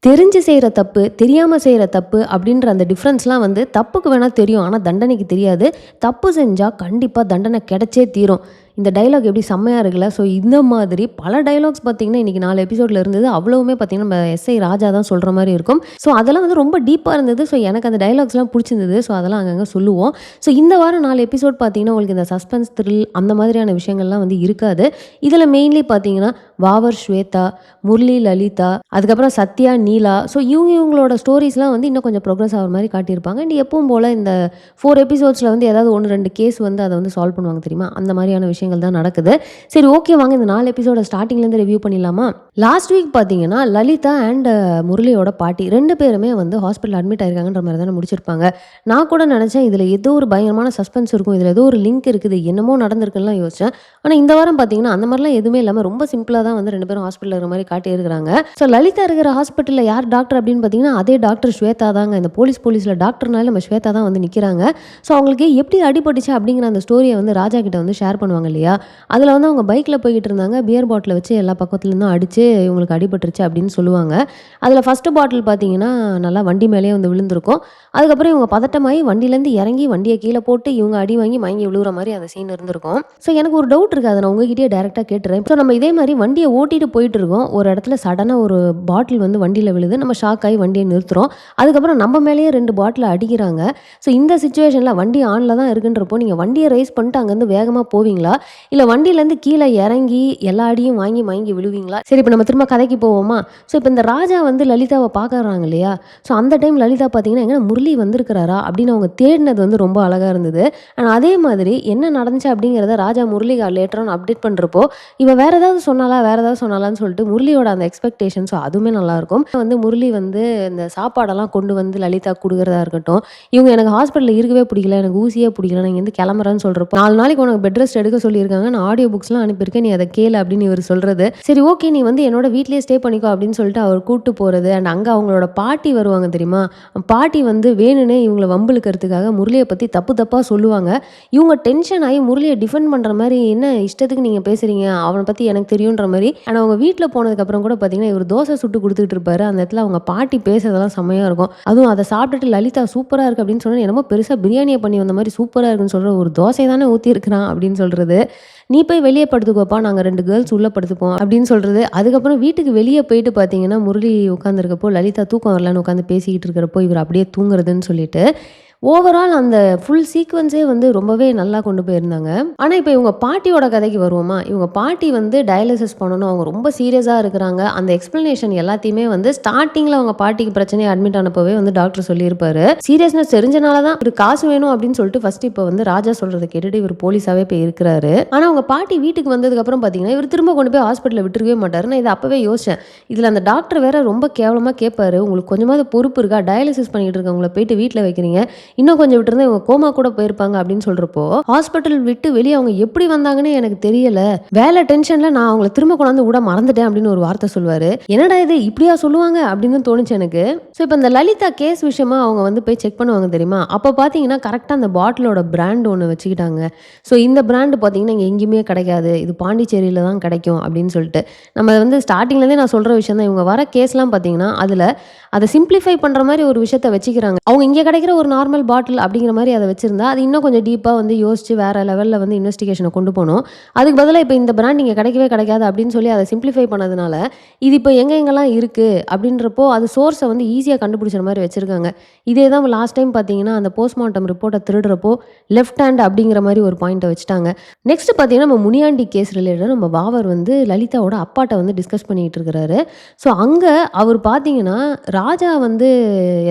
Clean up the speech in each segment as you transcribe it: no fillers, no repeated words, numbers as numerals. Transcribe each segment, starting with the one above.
தெரிஞ்சு செய்கிற தப்பு, தெரியாமல் செய்கிற தப்பு அப்படின்ற அந்த டிஃப்ரென்ஸ்லாம் வந்து தப்புக்கு வேணால் தெரியும். ஆனால் தண்டனைக்கு தெரியாது. தப்பு செஞ்சால் கண்டிப்பாக தண்டனை கிடைச்சே தீரும். இந்த டயலாக் எப்படி செம்மையா இருக்குல்ல. ஸோ இந்த மாதிரி பல டயலாக்ஸ் பார்த்தீங்கன்னா, இன்றைக்கி 4 எபிசோடில் இருந்தது. அவ்வளவுமே பார்த்தீங்கன்னா, நம்ம எஸ்ஐ ராஜா தான் சொல்கிற மாதிரி இருக்கும். ஸோ அதெல்லாம் வந்து ரொம்ப டீப்பாக இருந்தது. ஸோ எனக்கு அந்த டயலாக்ஸ்லாம் பிடிச்சிருந்தது. ஸோ அதெல்லாம் அங்கங்கே சொல்லுவோம். ஸோ இந்த வாரம் 4 எபிசோட் பார்த்தீங்கன்னா, உங்களுக்கு இந்த சஸ்பென்ஸ் த்ரில் அந்த மாதிரியான விஷயங்கள்லாம் வந்து இருக்காது. இதில் மெயின்லி பார்த்தீங்கன்னா, வாவர் ஸ்வேதா, முரளி லலிதா, அதுக்கப்புறம் சத்யா நீலா. ஸோ இவங்களோட ஸ்டோரிஸ்லாம் வந்து இன்னும் கொஞ்சம் ப்ரோக்ரஸ் ஆகிற மாதிரி காட்டியிருப்பாங்க. அண்ட் எப்பவும் போல் இந்த 4 எபிசோட்ஸில் வந்து ஏதாவது 1-2 கேஸ் வந்து அதை வந்து சால்வ் பண்ணுவாங்க தெரியுமா, அந்த மாதிரியான விஷயங்கள் தான் நடக்குது. சரி, ஓகே, வாங்க இந்த 4 எபிசோட ஸ்டார்டிங்லேருந்து ரிவ்யூ பண்ணிடலாமா. லாஸ்ட் வீக் பார்த்தீங்கன்னா, லலிதா அண்ட் முரளியோட பாட்டி 2 பேருமே வந்து ஹாஸ்பிட்டல் அட்மிட் ஆயிருக்காங்கன்ற மாதிரி தானே முடிச்சிருப்பாங்க. நான் கூட நினச்சேன் இதில் ஏதோ ஒரு பயங்கரமான சஸ்பென்ஸ் இருக்கும், இதில் ஏதோ ஒரு லிங்க் இருக்குது, என்னமோ நடந்திருக்குன்னு யோசிச்சேன். ஆனால் இந்த வாரம் பார்த்தீங்கன்னா அந்த மாதிரிலாம் எதுவுமே இல்லாமல் ரொம்ப சிம்பிளாக தான் வந்து 2 பேரும் ஹாஸ்பிட்டல் இருக்கிற மாதிரி காட்டியிருக்கிறாங்க. ஸோ லலிதா இருக்கிற ஹாஸ்பிட்டலில் யார் டாக்டர் அப்படின்னு பார்த்தீங்கன்னா, அதே டாக்டர் ஸ்வேதா தாங்க. இந்த போலீஸில் டாக்டர்னால நம்ம ஸ்வேதா தான் வந்து நிற்கிறாங்க. ஸோ அவங்களுக்கு எப்படி அடிபட்டுச்சு அப்படிங்கிற அந்த ஸ்டோரியை வந்து ராஜா கிட்ட வந்து ஷேர் பண்ணுவாங்க இல்லையா. அதில் வந்து அவங்க பைக்கில் போய்கிட்டு இருந்தாங்க. பியர் பாட்டிலை வச்சு எல்லா பக்கத்துலேருந்தும் அடித்து இவங்களுக்கு அடிபட்டுருச்சு அப்படின்னு சொல்லுவாங்க. அதில் ஃபஸ்ட்டு பாட்டில் பார்த்தீங்கன்னா நல்லா வண்டி மேலேயே வந்து விழுந்திருக்கும். அதுக்கப்புறம் இவங்க பதட்டமாகி வண்டியிலேருந்து இறங்கி வண்டியை கீழே போட்டு இவங்க அடி வாங்கி மயங்கி விழுகிற மாதிரி அந்த சீன் இருந்திருக்கும். ஸோ எனக்கு ஒரு டவுட் இருக்குது, அதை நான் உங்ககிட்டயே டேரெக்டாக கேட்டுறேன். ஸோ நம்ம இதே மாதிரி வண்டியை ஓட்டிட்டு போயிட்டு இருக்கோம். ஒரு இடத்துல சடனாக ஒரு பாட்டில் வந்து வண்டியில் விழுது. நம்ம ஷாக் ஆகி வண்டியை நிறுத்துகிறோம். அதுக்கப்புறம் நம்ம மேலேயே 2 பாட்டில் அடிக்கிறாங்க. ஸோ இந்த சிச்சுவேஷனில் வண்டி ஆனில் தான் இருக்குன்றப்போ நீங்கள் வண்டியை ரைஸ் பண்ணிட்டு அங்கேருந்து வேகமாக போவீங்களா, இல்லை வண்டியிலேருந்து கீழே இறங்கி எல்லா அடியும் வாங்கி மயங்கி விழுவீங்களா? சரி, இப்போ நம்ம திரும்ப கதைக்கு போவோமா. ஸோ இப்போ இந்த ராஜா வந்து லலிதாவை பார்க்குறாங்க இல்லையா. ஸோ அந்த டைம் லலிதா பார்த்தீங்கன்னா எங்கன்னா முரளி வந்திருக்கிறாரா அப்படின்னு அவங்க தேடினது வந்து ரொம்ப அழகாக இருந்தது. அண்ட் அதே மாதிரி என்ன நடந்துச்சு அப்படிங்கிறத ராஜா முரளி லேட்டரான அப்டேட் பண்ணுறப்போ இவன் வேறு ஏதாவது சொன்னாலான்னு சொல்லிட்டு முரளியோட அந்த எக்ஸ்பெக்டேஷன்ஸோ அதுவுமே நல்லாயிருக்கும். வந்து முரளி வந்து இந்த சாப்பாடெல்லாம் கொண்டு வந்து லலிதா கொடுக்குறதா இருக்கட்டும், இவங்க எனக்கு ஹாஸ்பிட்டலில் இருக்கவே பிடிக்கல, எனக்கு ஊசியே பிடிக்கல, நான் இங்கேருந்து கிளம்புறேன்னு சொல்கிறப்போ 4 நாளைக்கு உனக்கு பெட் ரெஸ்ட் எடுக்க சொல்லியிருக்காங்க, நான் ஆடியோ புக்ஸ்லாம் அனுப்பியிருக்கேன், நீ அதை கேளு அப்படின்னு இவர் சொல்கிறது. சரி, ஓகே, நீ வந்து என்னோட வீட்லேயே ஸ்டே பண்ணிக்கோ அப்படின்னு சொல்லிட்டு அவர் கூப்பிட்டு போகிறது. அண்ட் அங்கே அவங்களோட பாட்டி வருவாங்க தெரியுமா. பாட்டி வந்து வேணுனே இவங்களை வம்பிழுக்கிறதுக்காக முரளியை பற்றி தப்பாக சொல்லுவாங்க. இவங்க டென்ஷன் ஆகி முரளியை டிஃபெண்ட் பண்ணுற மாதிரி, என்ன இஷ்டத்துக்கு நீங்கள் பேசுகிறீங்க, அவனை பற்றி எனக்கு தெரியுன்ற மாதிரி. ஆனால் அவங்க வீட்டில் போனதுக்கப்புறம் கூட பார்த்தீங்கன்னா இவர் தோசை சுட்டு கொடுத்துட்டு இருப்பாரு. அந்த இடத்துல அவங்க பாட்டி பேசுறதெல்லாம் செம்மையாக இருக்கும். அதுவும் அதை சாப்பிட்டுட்டு லலிதா சூப்பராக இருக்குது அப்படின்னு சொன்னால் என்னமோ பெருசாக பிரியாணியை பண்ணி வந்த மாதிரி சூப்பராக இருக்குன்னு சொல்கிற, ஒரு தோசை தானே ஊற்றி இருக்கிறான் அப்படின்னு சொல்கிறது. நீ போய் வெளியே படுத்துக்கோப்பா, நாங்கள் 2 கேர்ள்ஸ் உள்ளே படுத்துப்போம் அப்படின்னு சொல்கிறது. அதுக்கப்புறம் வீட்டுக்கு வெளியே போயிட்டு பார்த்தீங்கன்னா முரளி உட்காந்துருக்கப்போ லலிதா தூக்கம் வரலான்னு உட்காந்து பேசிக்கிட்டு இருக்கிறப்போ இவர் அப்படியே தூங்குறதுன்னு சொல்லிட்டு ஓவரால் அந்த ஃபுல் சீக்வன்ஸே வந்து ரொம்பவே நல்லா கொண்டு போயிருந்தாங்க. ஆனால் இப்போ இவங்க பாட்டியோட கதைக்கு வருவோமா. இவங்க பாட்டி வந்து டயாலிசிஸ் பண்ணணும், அவங்க ரொம்ப சீரியஸாக இருக்கிறாங்க. அந்த எக்ஸ்பிளனேஷன் எல்லாத்தையுமே வந்து ஸ்டார்டிங்கில் அவங்க பாட்டிக்கு பிரச்சனையை அட்மிட் ஆனப்போவே வந்து டாக்டர் சொல்லியிருப்பாரு. சீரியஸ்னஸ் தெரிஞ்சனால தான் இவர் காசு வேணும் அப்படின்னு சொல்லிட்டு ஃபர்ஸ்ட் இப்போ வந்து ராஜா சொல்கிறத கேட்டுட்டு இவர் போலீஸாகவே போய் இருக்கிறாரு. ஆனால் அவங்க பாட்டி வீட்டுக்கு வந்ததுக்கப்புறம் பார்த்தீங்கன்னா இவர் திரும்ப கொண்டு போய் ஹாஸ்பிட்டலில் விட்டுருக்கவே மாட்டார். நான் இதை அப்போவே யோசிச்சேன். இதில் அந்த டாக்டர் வேற ரொம்ப கேவலமாக கேட்பாரு, உங்களுக்கு கொஞ்சமாவது பொறுப்பு இருக்கா, டயாலிசிஸ் பண்ணிட்டு இருக்கவங்கள போயிட்டு வீட்டில் வைக்கிறீங்க, இன்னும் கொஞ்சம் விட்டுருந்தா இவங்க கோமா கூட போயிருப்பாங்க அப்படின்னு சொல்றப்போ ஹாஸ்பிட்டல் விட்டு வெளியே அவங்க எப்படி வந்தாங்கன்னு எனக்கு தெரியல, வேலை டென்ஷன்ல நான் அவங்கள திரும்ப கொண்டாந்து விட மறந்துட்டேன் அப்படின்னு ஒரு வார்த்தை சொல்லுவாரு. என்னடா இது இப்படியா சொல்லுவாங்க அப்படின்னு தோணுச்சு எனக்கு. ஸோ இப்போ இந்த லலிதா கேஸ் விஷயமா அவங்க வந்து போய் செக் பண்ணுவாங்க தெரியுமா. அப்போ பார்த்தீங்கன்னா கரெக்டாக அந்த பாட்டிலோட பிராண்ட் ஒன்று வச்சுக்கிட்டாங்க. ஸோ இந்த பிராண்டு பார்த்தீங்கன்னா இங்கே எங்கேயுமே கிடைக்காது, இது பாண்டிச்சேரியில் தான் கிடைக்கும் அப்படின்னு சொல்லிட்டு நம்ம வந்து ஸ்டார்டிங்லேருந்தே நான் சொல்கிற விஷயம் தான். இவங்க வர கேஸ்லாம் பார்த்தீங்கன்னா அதில் அதை சிம்பிளிஃபை பண்ணுற மாதிரி ஒரு விஷயத்த வச்சுக்கிறாங்க. அவங்க இங்கே கிடைக்கிற ஒரு நார்மல் பாட்டில் அப்படிங்கிற மாதிரி அதை வச்சிருந்தா அது இன்னும் கொஞ்சம் டீப்பாக வந்து யோசிச்சு வேற லெவலில் வந்து இன்வெஸ்டிகேஷனை கொண்டு போகணும். அதுக்கு பதிலாக இப்போ இந்த பிராண்ட் இங்கே கிடைக்கவே கிடைக்காது அப்படின்னு சொல்லி அதை சிம்பிளிஃபை பண்ணதுனால இது இப்போ எங்கெங்கெல்லாம் இருக்குது அப்படின்றப்போ அது சோர்ஸை வந்து ஈஸியாக கண்டுபிடிச்சிற மாதிரி வச்சுருக்காங்க. இதே தான் லாஸ்ட் டைம் பார்த்தீங்கன்னா அந்த போஸ்ட்மார்ட்டம் ரிப்போர்ட்டை திருடுறப்போ லெஃப்ட் ஹேண்ட் அப்படிங்கிற மாதிரி ஒரு பாயிண்ட்டை வச்சுட்டாங்க. நெக்ஸ்ட் பார்த்தீங்கன்னா நம்ம முனியாண்டி கேஸ் ரிலேட்டடாக நம்ம வாவர் வந்து லலிதாவோட அப்பாட்ட வந்து டிஸ்கஸ் பண்ணிகிட்டு இருக்கிறாரு. ஸோ அங்கே அவர் பார்த்தீங்கன்னா ராஜா வந்து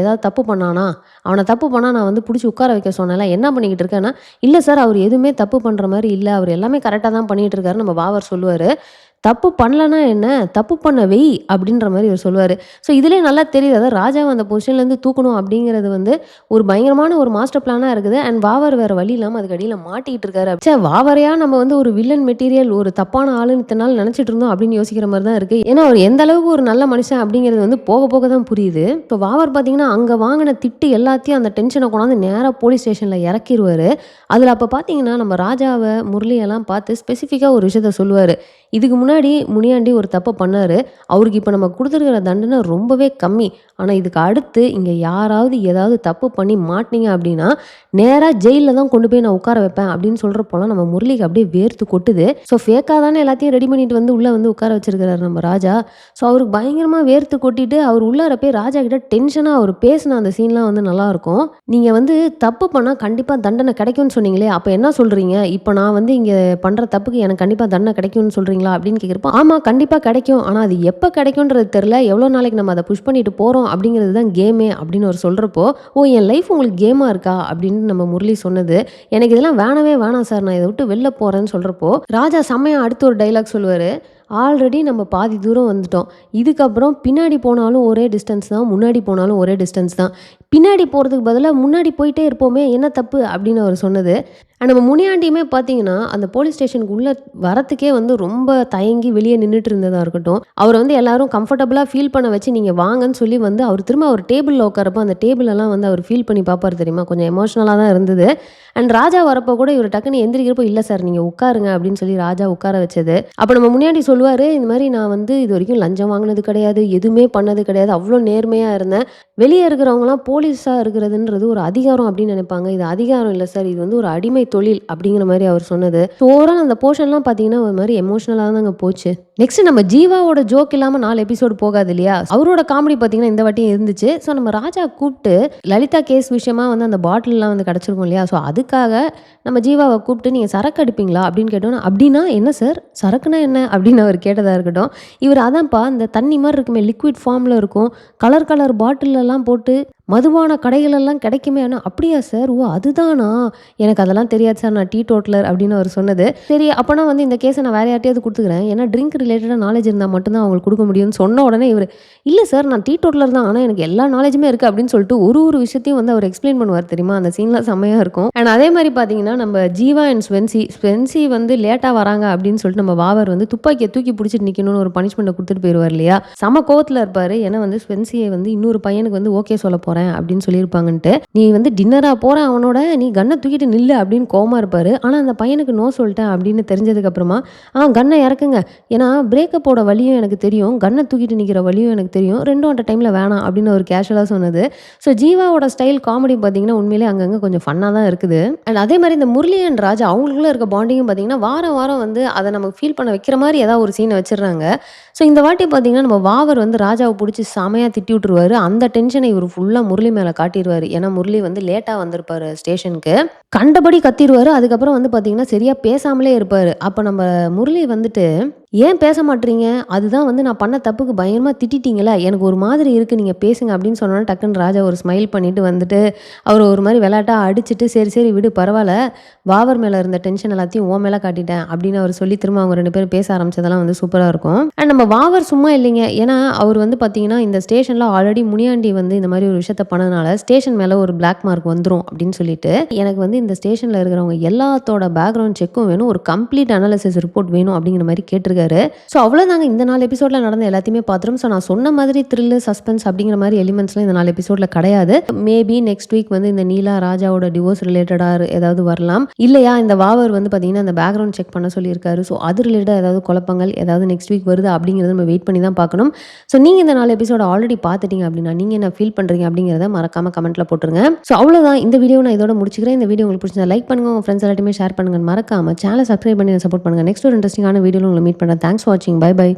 ஏதாவது தப்பு பண்ணானா, அவனை தப்பு பண்ணால் நான் வந்து பிடிச்சி உட்கார வைக்க சொன்னேன்ல, என்ன பண்ணிக்கிட்டு இருக்கேன்னா, இல்லை சார் அவர் எதுவுமே தப்பு பண்ணுற மாதிரி இல்லை, அவர் எல்லாமே கரெக்டாக தான் பண்ணிகிட்டு இருக்காரு நம்ம வாவர் சொல்லுவார். தப்பு பண்ணலன்னா என்ன, தப்பு பண்ண வெய் அப்படின்ற மாதிரி இவர் சொல்லுவார். ஸோ இதிலே நல்லா தெரியுது, அதாவது ராஜாவை அந்த பொசிஷன்லேருந்து தூக்கணும் அப்படிங்கிறது வந்து ஒரு பயங்கரமான ஒரு மாஸ்டர் பிளானாக இருக்குது. அண்ட் வாவர் வேறு வழி இல்லாமல் அதுக்கு அடியில் மாட்டிக்கிட்டு இருக்காரு. சே, வாவரையாக நம்ம வந்து ஒரு வில்லன் மெட்டீரியல், ஒரு தப்பான ஆளுன்னு இத்தனை நாள் நினச்சிட்டு இருந்தோம் அப்படின்னு யோசிக்கிற மாதிரி தான் இருக்குது. ஏன்னா அவர் எந்த அளவுக்கு ஒரு நல்ல மனுஷன் அப்படிங்கிறது வந்து போக போக தான் புரியுது. இப்போ வாவர் பார்த்தீங்கன்னா அங்கே வாங்கின திட்டு எல்லாத்தையும் அந்த டென்ஷனை கொண்டாந்து நேராக போலீஸ் ஸ்டேஷனில் இறக்கிடுவார். அதில் அப்போ பார்த்தீங்கன்னா நம்ம ராஜாவை முரளியெல்லாம் பார்த்து ஸ்பெசிஃபிக்காக ஒரு விஷயத்த சொல்லுவார். இதுக்கு முன்னாடி முன்னாடி முனியாண்டி ஒரு தப்பை பண்ணாரு. அவருக்கு இப்போ நம்ம குடுத்துருக்கிற தண்டனை ரொம்பவே கம்மி. ஆனா இதுக்கு அடுத்து இங்க யாராவது ஏதாவது தப்பு பண்ணி மாட்னீங்க அப்படின்னா, நேரா ஜெயில்ல தான் கொண்டு போய் நான் உட்கார வைப்பேன் அப்படின்னு சொல்றப்போலாம் நம்ம முரளிக்கு அப்படியே வேர்த்து கொட்டுது. ஸோ ஃபேக்கா தானே எல்லாத்தையும் ரெடி பண்ணிட்டு வந்து உள்ள வந்து உட்கார வச்சிருக்கிறாரு நம்ம ராஜா. ஸோ அவருக்கு பயங்கரமா வேர்த்து கொட்டிட்டு அவர் உள்ளார போய் ராஜா கிட்ட டென்ஷனா அவர் பேசின அந்த சீன்லாம் வந்து நல்லாயிருக்கும். நீங்க வந்து தப்பு பண்ணா கண்டிப்பா தண்டனை கிடைக்கும்னு சொன்னீங்களே, அப்ப என்ன சொல்றீங்க? இப்போ நான் வந்து இங்க பண்ற தப்புக்கு எனக்கு கண்டிப்பா தண்டனை கிடைக்கும்னு சொல்றீங்களா? அப்படின்னு கேட்கிறப்போ, ஆமா கண்டிப்பா கிடைக்கும். ஆனா அது எப்ப கிடைக்கும்ன்றது தெரியல. எவ்வளோ நாளைக்கு நம்ம அதை புஷ் பண்ணிட்டு போறோம் அப்படிங்கிறது தான் கேமே அப்படின்னு அவர் சொல்றப்போ, ஓ என் லைஃப் உங்களுக்கு கேமா இருக்கா? அப்படின்னு நம்ம முரளி சொன்னது. எனக்கு இதெல்லாம் வேணவே வேணாம் சார். நான் இதை விட்டு வெளில போறேன்னு சொல்றப்போ, ராஜா செம்மையா அடுத்து ஒரு டைலாக் சொல்லுவாரு. ஆல்ரெடி நம்ம பாதி தூரம் வந்துட்டோம். இதுக்கப்புறம் பின்னாடி போனாலும் ஒரே டிஸ்டன்ஸ் தான். முன்னாடி போனாலும் ஒரே டிஸ்டன்ஸ் தான். பின்னாடி போறதுக்கு பதிலா முன்னாடி போயிட்டே இருப்போமே! என்ன தப்பு? அப்படின்னு அவர் சொன்னது. நம்ம முனியாண்டியுமே பார்த்தீங்கன்னா, அந்த போலீஸ் ஸ்டேஷனுக்கு உள்ள வரத்துக்கே வந்து ரொம்ப தயங்கி வெளியே நின்னுட்டு இருந்ததா இருக்கட்டும். அவர வந்து எல்லாரும் கம்ஃபர்டபுளா ஃபீல் பண்ண வச்சு, நீங்க வாங்கன்னு சொல்லி வந்து அவர் திரும்ப அவர் டேபிள்ல உட்காரப்போ, அந்த டேபிளெல்லாம் வந்து அவர் ஃபீல் பண்ணி பார்ப்பாரு தெரியுமா? கொஞ்சம் எமோஷனலா தான் இருந்தது. அண்ட் ராஜா வரப்போ கூட இவர் டக்குன்னு எந்திரிக்கிறப்போ, "இல்ல சார் நீங்க உட்காருங்க" அப்படின்னு சொல்லி ராஜா உட்கார வச்சது. அப்ப நம்ம முனியாண்டி சொல்லுவாரு, "இந்த மாரி நான் வந்து இதுவரைக்கும் லஞ்சம் வாங்குனது கிடையாது. எதுவுமே பண்ணது கிடையாது. அவ்ளோ நேர்மையா இருந்தேன். வெளியே இருக்கிறவங்கலாம் போலீஸா இருக்கிறதுன்றது ஒரு அதிகாரம் அப்படின்னு நினைப்பாங்க. இது அதிகாரம் இல்ல சார். இது வந்து ஒரு அடிமை தொழில்" அப்படிங்கிற மாரி அவர் சொன்னது. ஓவரால் அந்த போர்ஷன்லாம் பார்த்தீங்கன்னா, ஒரு மாரி எமோஷனலா தாங்க போச்சு. நெக்ஸ்ட் நம்ம ஜீவாவோட ஜோக் இல்லாம 4 எபிசோடு போகாது இல்லையா? அவரோட காமெடி பார்த்தீங்கன்னா, இந்த வாட்டியும் இருந்துச்சு. ஸோ நம்ம ராஜா கூப்ட்டு லலிதா கேஸ் விஷயமா வந்து அந்த பாட்டில்லாம் வந்து கிடைச்சிருக்கும் இல்லையா? ஸோ அதுக்காக நம்ம ஜீவாவ கூப்ட்டு, "நீங்க சரக்கு அடிப்பீங்களா?" அப்படின்னு கேட்டோனே, "அப்படின்னா என்ன சார்? சரக்குனா என்ன?" அப்படின்னு அவர் கேட்டதா இருக்கட்டும். இவர் அதான்ப்பா இந்த தண்ணி மாரி இருக்குமே, லிக்விட் ஃபார்ம்ல இருக்கும். கலர் கலர் பாட்டில்லலாம் போட்டு மதுபான கடைகளெல்லாம் கிடைக்குமே. ஆனா, "அப்படியா சார்? ஓ! அதுதானா? எனக்கு அதெல்லாம் தெரியாது சார். நான் டீடோட்டலர்" அப்படின்னு அவர் சொன்னது. சரி அப்பனா வந்து இந்த கேஸ நான் வேற யார்ட்டயாவது குடுத்துக்கிறேன். ஏன்னா ட்ரிங்க் ரிலேட்டடா நாலேட்ஜ் இருந்தா மட்டும் தான் அவங்களுக்கு குடுக்க முடியும்னு சொன்ன உடனே இவரு, "இல்ல சார் நான் டீடோட்டலர் தான். ஆனா எனக்கு எல்லா நாலேட்ஜுமே இருக்கு" அப்படின்னு சொல்லிட்டு ஒரு விஷயத்தையும் வந்து அவர் எக்ஸ்பிளைன் பண்ணுவார் தெரியுமா? அந்த சீன்லாம் செம்மையா இருக்கும். அண்ட் அதே மாரி பார்த்தீங்கன்னா, நம்ம ஜீவா அண்ட் ஸ்வென்சி வந்து லேட்டா வராங்க அப்படின்னு சொல்லிட்டு நம்ம வாவர் வந்து துப்பாக்கிய தூக்கி புடிச்சிட்டு நிக்கணும்னு ஒரு பனிஷ்மெண்ட்ட குடுத்துட்டு போயிருவார் இல்லையா? செம கோவத்துல இருப்பாரு. ஏன்னா வந்து ஸ்வென்சிய வந்து இன்னொரு பையனுக்கு வந்து ஓகே சொல்ல போறேன் அப்படின்னு சொல்லியிருப்பாங்கன்ட்டு, "நீ வந்து டின்னரா போற அவனோட, நீ கன்ன தூக்கிட்டு நில்லு" அப்படின்னு கோவமா இருப்பாரு. ஆனா அந்த பையனுக்கு நோ சொல்லிட்டேன் அப்படின்னு தெரிஞ்சதுக்கு அப்புறமா, கன்ன இறக்குங்க. ஏன்னா பிரேக்கப்போட வலியும் எனக்கு தெரியும். கன்ன தூக்கிட்டு நிக்கிற வலியும் எனக்கு தெரியும். 2ம் அட் அ டைம்ல வேணாம் அப்படின்னு அவர் கேஷுவலா சொன்னது. ஸோ ஜீவாவோட ஸ்டைல் காமெடி பார்த்தீங்கன்னா, உண்மையிலேயே அங்கங்க கொஞ்சம் ஃபன்னா தான் இருக்குது. அண்ட் அதே மாரி இந்த முரளி அண்ட் ராஜா அவங்களுக்குள்ள இருக்க பாண்டிங்கும் பார்த்தீங்கன்னா, வாரம் வாரம் வந்து அத நமக்கு ஃபீல் பண்ண வைக்கிற மாரி ஏதாவது ஒரு சீன வச்சுடுறாங்க. ஸோ இந்த வாட்டி பார்த்தீங்கன்னா, நம்ம வாவர் வந்து ராஜாவ புடிச்சு செமையா திட்டி விட்டுருவாரு. அந்த டென்ஷன இவரு ஃபுல்லா முரளி மேல காட்டிருவாரு. ஏன்னா முரளி வந்து லேட்டா வந்திருப்பாரு ஸ்டேஷனுக்கு. கண்டபடி கத்திருவாரு. அதுக்கப்புறம் வந்து பார்த்தீங்கன்னா, சரியா பேசாமலே இருப்பாரு. அப்ப நம்ம முரளி வந்துட்டு, "ஏன் பேச மாட்றீங்க? அதுதான் வந்து நான் பண்ண தப்புக்கு பயங்கரமா திட்டிட்டீங்கல்ல. எனக்கு ஒரு மாதிரி இருக்கு. நீங்க பேசுங்க" அப்படின்னு சொன்னோனே டக்குன்னு ராஜா ஒரு ஸ்மைல் பண்ணிட்டு வந்துட்டு, அவர ஒரு மாரி விளையாட்டா அடிச்சுட்டு, "சரி சரி விடு பரவால்ல. வாவர் மேல இருந்த டென்ஷன் எல்லாத்தையும் உன் மேல காட்டிட்டேன்" அப்படின்னு அவர் சொல்லி திரும்ப அவங்க 2 பேரும் பேச ஆரம்பிச்சதெல்லாம் வந்து சூப்பரா இருக்கும். அண்ட் நம்ம வாவர் சும்மா இல்லைங்க. ஏன்னா அவர் வந்து பார்த்தீங்கன்னா, இந்த ஸ்டேஷன்ல ஆல்ரெடி முனியாண்டி வந்து இந்த மாரி ஒரு விஷயத்த பண்ணதுனால, ஸ்டேஷன் மேல ஒரு பிளாக் மார்க் வந்துரும் அப்படின்னு சொல்லிட்டு, எனக்கு வந்து இந்த ஸ்டேஷன்ல இருக்கிறவங்க எல்லாத்தோட பேக்ரவுண்ட் செக்கும் வேணும். ஒரு கம்ப்ளீட் அனாலிசிஸ் ரிப்போர்ட் வேணும் அப்படிங்கிற மாரி கேட்டிருக்காரு. ஸோ அவ்வளோதாங்க. இந்த 4 எபிசோட்ல நடந்த எல்லாத்தையுமே பார்த்துரும். ஸோ நான் சொன்ன மாதிரி த்ரில்லு, சஸ்பென்ஸ் அப்படிங்கிற மாரி எலிமெண்ட்ஸ்லாம் இந்த 4 எபிசோட்ல கிடையாது. மேபி நெக்ஸ்ட் வீக் வந்து இந்த நீலா, ராஜாவோட டிவோர்ஸ் ரிலேட்டடா ஏதாவது வரலாம். இல்லையா இந்த வாவர் வந்து பார்த்தீங்கன்னா, இந்த பேக்ரவுண்ட் செக் பண்ண சொல்லியிருக்காரு. ஸோ அது ரிலேட்டடா ஏதாவது குழப்பங்கள் ஏதாவது நெக்ஸ்ட் வீக் வருது அப்படிங்கிறத நம்ம வெயிட் பண்ணி தான் பார்க்கணும். ஸோ நீங்க இந்த 4 எபிசோட ஆல்ரெடி பார்த்துட்டீங்க அப்படின்னா, நீங்க என்ன ஃபீல் பண்றீங்க அப்படிங்கிறத மறக்காம கமெண்ட்ல போட்டுருங்க. ஸோ அவ்வளோதான். இந்த வீடியோ நான் இதோட முடிச்சுக்கிறேன். இந்த வீடியோ உங்களுக்கு பிடிச்சிருந்தா லைக் பண்ணுங்க. உங்க ஃப்ரெண்ட்ஸ் எல்லாத்தையுமே ஷேர் பண்ணுங்க. மறக்காம சேனலை சப்ஸ்கிரைப் பண்ணி சப்போர்ட் பண்ணுங்க. நெக்ஸ்ட் ஒரு இன்ட்ரெஸ்டிங்கான வீடியோல உங்களை மீட் பண்றேன். தேங்க்ஸ் ஃபார் வாட்சிங். Bye by.